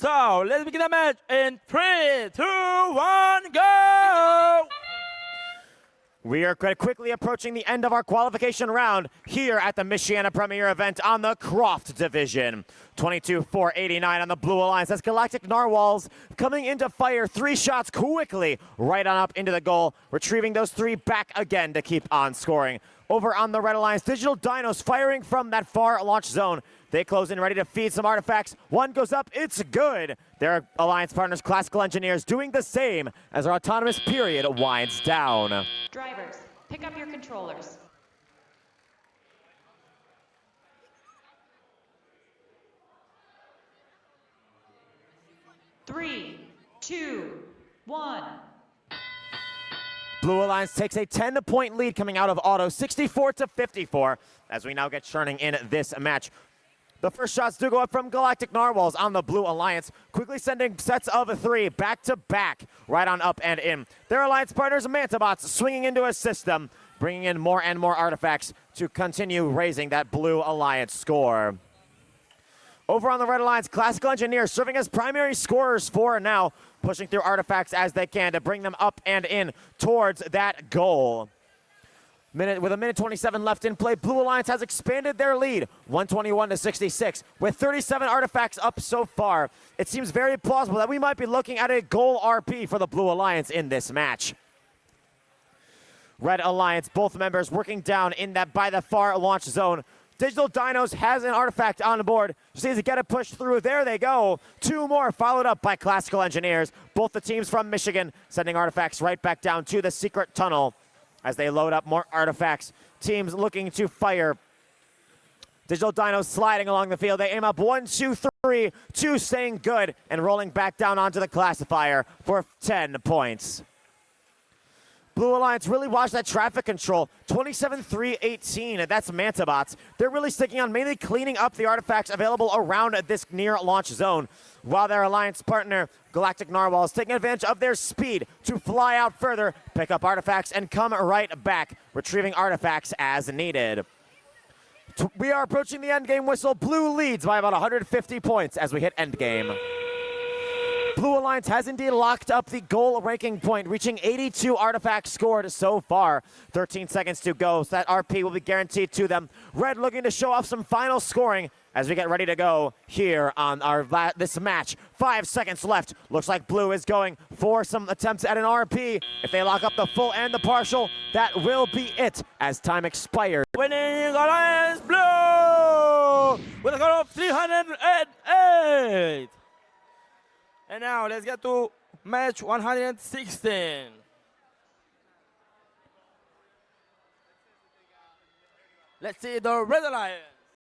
So let's begin the match in 3, 2, 1, go! We are quickly approaching the end of our qualification round here at the Michiana Premier event on the Croft division. 22-4-89 on the Blue Alliance as Galactic Narwhals coming into fire. 3 shots quickly right on up into the goal, retrieving those 3 back again to keep on scoring. Over on the Red Alliance, Digital Dinos firing from that far launch zone. They close in ready to feed some artifacts. One goes up, it's good. Their alliance partners, Classical Engineers, doing the same as our autonomous period winds down. Drivers, pick up your controllers. Three, 2, 1. Blue Alliance takes a 10-point lead coming out of auto, 64-54, as we now get churning in this match. The first shots do go up from Galactic Narwhals on the Blue Alliance, quickly sending sets of 3 back-to-back, right on up and in. Their alliance partners, Mantabots, swinging into a system, bringing in more and more artifacts to continue raising that Blue Alliance score. Over on the Red Alliance, Classical Engineers serving as primary scorers for now, pushing through artifacts as they can to bring them up and in towards that goal. With a minute 27 left in play, Blue Alliance has expanded their lead, 121-66, with 37 artifacts up so far. It seems very plausible that we might be looking at a goal RP for the Blue Alliance in this match. Red Alliance, both members working down in that by the far launch zone. Digital Dinos has an artifact on board. Just needs to get a push through. There they go. 2 more followed up by Classical Engineers. Both the teams from Michigan sending artifacts right back down to the secret tunnel as they load up more artifacts. Teams looking to fire. Digital Dinos sliding along the field. They aim up 1, 2, 3. 2 staying good and rolling back down onto the classifier for 10 points. Blue Alliance really watch that traffic control. 27-3-18, that's Mantabots. They're really sticking on mainly cleaning up the artifacts available around this near launch zone, while their alliance partner, Galactic Narwhal, is taking advantage of their speed to fly out further, pick up artifacts, and come right back, retrieving artifacts as needed. We are approaching the end game whistle. Blue leads by about 150 points as we hit end game. Blue Alliance has indeed locked up the goal ranking point, reaching 82 artifacts scored so far. 13 seconds to go, so that RP will be guaranteed to them. Red looking to show off some final scoring as we get ready to go here on this match. 5 seconds left. Looks like Blue is going for some attempts at an RP. If they lock up the full and the partial, that will be it as time expires. Winning Alliance Blue with a score of 308. And now let's get to match 116. Let's see the Red Alliance.